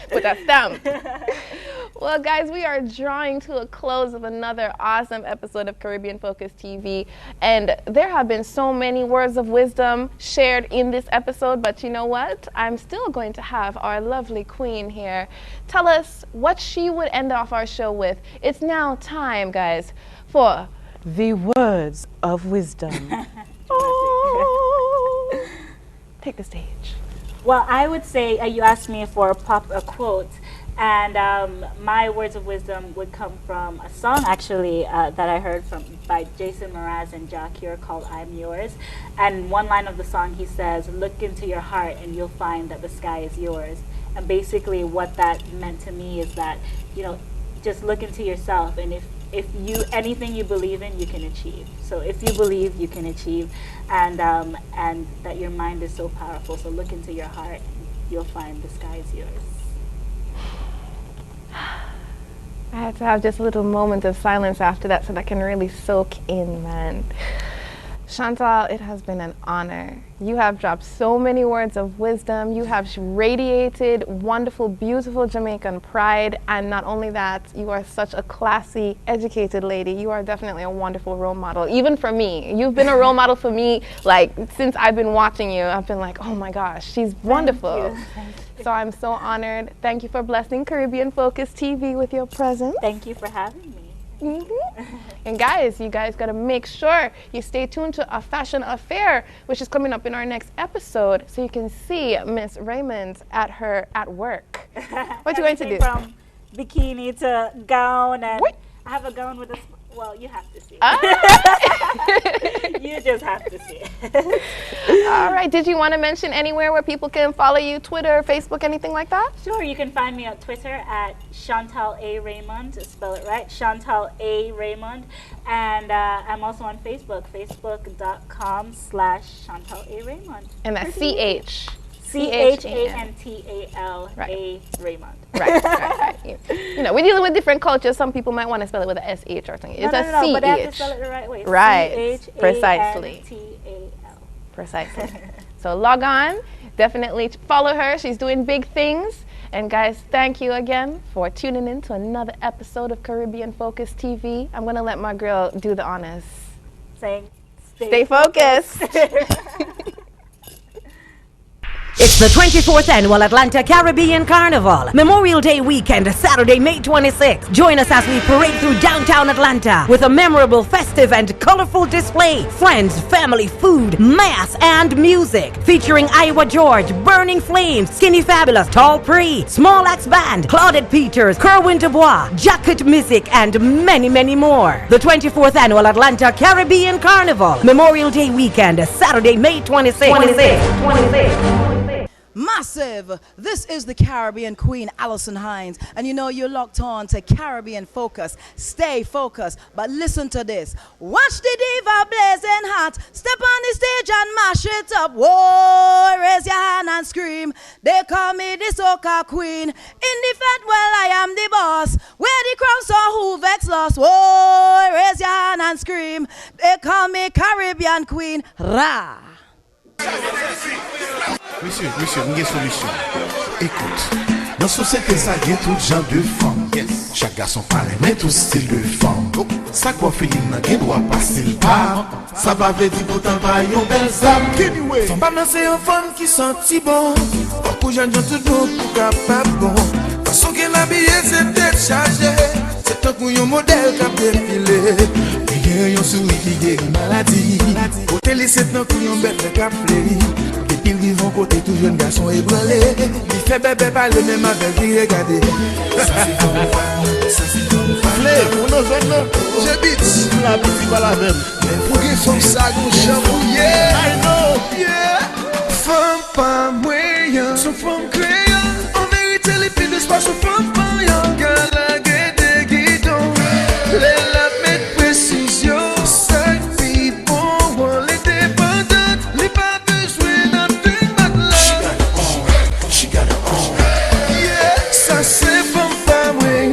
Put that stamp. Well, guys, we are drawing to a close of another awesome episode of Caribbean Focus TV. And there have been so many words of wisdom shared in this episode. But you know what? I'm still going to have our lovely queen here tell us what she would end off our show with. It's now time, guys, for the words of wisdom. Oh. Take the stage. Well, I would say you asked me for a quote, and my words of wisdom would come from a song actually that I heard by Jason Mraz and Jacques called "I'm Yours." And one line of the song, he says, "Look into your heart and you'll find that the sky is yours." And basically, what that meant to me is that, you know, just look into yourself, and if you anything you believe in, you can achieve. So if you believe, you can achieve, and that your mind is so powerful. So look into your heart, you'll find the sky is yours. I had to have just a little moment of silence after that so that I can really soak in, man. Chantal, it has been an honor. You have dropped so many words of wisdom. You have radiated wonderful, beautiful Jamaican pride. And not only that, you are such a classy, educated lady. You are definitely a wonderful role model, even for me. You've been a role model for me, like, since I've been watching you. I've been like, oh my gosh, she's wonderful. Thank you. So I'm so honored. Thank you for blessing Caribbean Focus TV with your presence. Thank you for having me. And guys, you guys got to make sure you stay tuned to A Fashion Affair, which is coming up in our next episode, so you can see Miss Raymond at work. What you going to do? From bikini to gown, and I have a gown with a. Well, you have to see. You just have to see. All right. Did you want to mention anywhere where people can follow you? Twitter, Facebook, anything like that? Sure. You can find me on Twitter at Chantal A. Raymond. Spell it right. Chantal A. Raymond. And I'm also on Facebook. Facebook.com/Chantal A. Raymond. And that's CH. CHANTAL A. Raymond. Right. You know, we're dealing with different cultures. Some people might want to spell it with a SH or something. It's a CH. But they have to spell it the right way. Right. Precisely. CHANTAL. Precisely. So log on. Definitely follow her. She's doing big things. And guys, thank you again for tuning in to another episode of Caribbean Focus TV. I'm going to let my girl do the honors. Saying, stay focused. It's the 24th Annual Atlanta Caribbean Carnival, Memorial Day weekend, Saturday, May 26th. Join us as we parade through downtown Atlanta with a memorable, festive, and colorful display. Friends, family, food, mass, and music. Featuring Iowa George, Burning Flames, Skinny Fabulous, Tall Pre, Small Axe Band, Claudette Peters, Kerwin Dubois, Jacket Music, and many, many more. The 24th Annual Atlanta Caribbean Carnival, Memorial Day weekend, Saturday, May 26th. Massive! This is the Caribbean Queen, Allison Hines. And you know you're locked on to Caribbean Focus. Stay focused, but listen to this. Watch the diva blazing hot. Step on the stage and mash it up. Whoa, raise your hand and scream. They call me the soca queen. In the fat, well, I am the boss. Where the crown saw who vex lost. Whoa, raise your hand and scream. They call me Caribbean Queen. Ra! Monsieur, une solution. Écoute, dans société, ça y est tout genre de femme. Yes. Chaque garçon parle, mais tout style de femme. Ça quoi feeling n'a qu'un droit passer le pas. Ça va veut dire pour t'envoyer une belle âme. Femme pas c'est une femme qui senti bon. Beaucoup de gens tout le monde pour capable bon. Façon qu'elle habillée, c'est tête chargée. C'est un couillon modèle qui a défilé. Il y a un sourire qui guérit maladie. Côté les sept ans, couillon bête qui a fleuri. Depuis le vivant côté tout jeune garçon ébranlé. Il fait bébé parler même avec lui regarder. Ça c'est comme moi, ça c'est comme moi. Pour nos autres, j'habite la petite pas la même. Mais pour qu'ils font ça, qu'on chambouille. I know, yeah. Femme pas moyen, son femme créole. En vérité, les filles de space sont femme moyen. Car la gueule des guidons, les la mettre précision. Cinq filles pour voir les dépendantes. Les pas besoin d'un truc matelas. She got it on. Yeah, ça c'est femme pas moyen.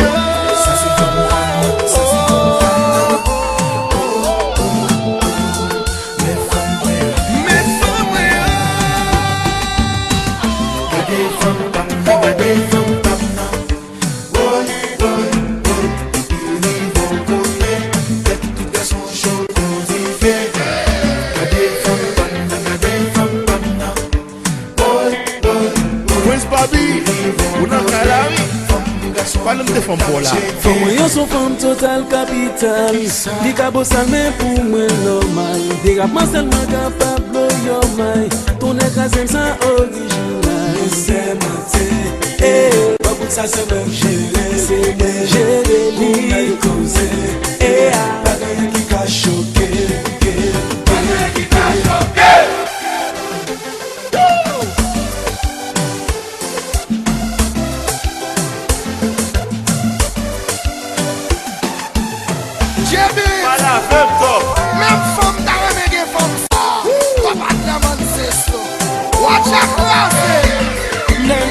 Ça c'est comme moi, ça c'est comme moi. Mais femme moyen. Regardez femme pas, regardez. Prince Bobby, ou nan kalari. Parle de femme pour là. Femme yo son femme total capital. Di kabo salmen pou mwen normal. Di rapman seulement capable blow your mind. Ton écrasem sans original. C'est maté. Eh, pas pour ça c'est même géré. C'est même géré. On a y causé. Eh, bagaille qui ka choqué. Bagaille qui ka choqué. Même femme t'as remédié femme ça. Papa de la man c'est ça. Watch out classe. Non.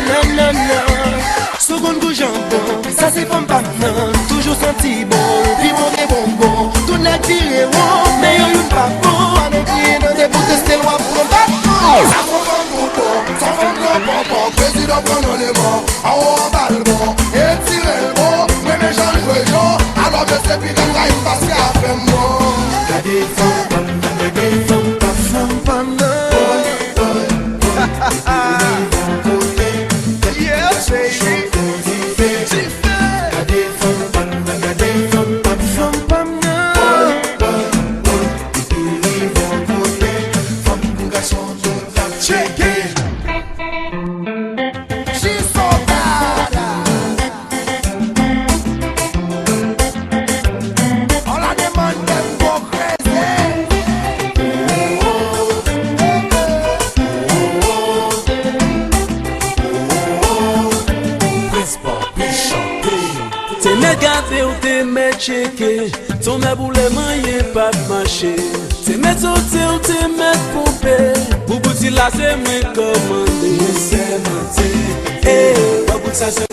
Seconde goût jambon. Ça c'est femme pas non. Toujours senti bon. Vivre des bonbons. Tout n'a tiré bon. Mais y'a eu pas bon. Pas de crier dans des bouts tester loin pour pas. Ça prend un bouton. Ça fait un gros papa. Président prend les morts. En haut en bas le bon. Et tirer le bon. Mais mes gens le gens. Alors je sais plus qu'elle va y passer après moi. Des femmes, Yeah, baby. Check it. She's so bad. All of them on them go crazy. T'es mets gâté ou t'es mets checké. Ton mets boule maillé pas de marché. T'es mets sauté ou t'es mets pompé. Pour bouti là c'est moi commandé. C'est maté. Eh, pas pour ça c'est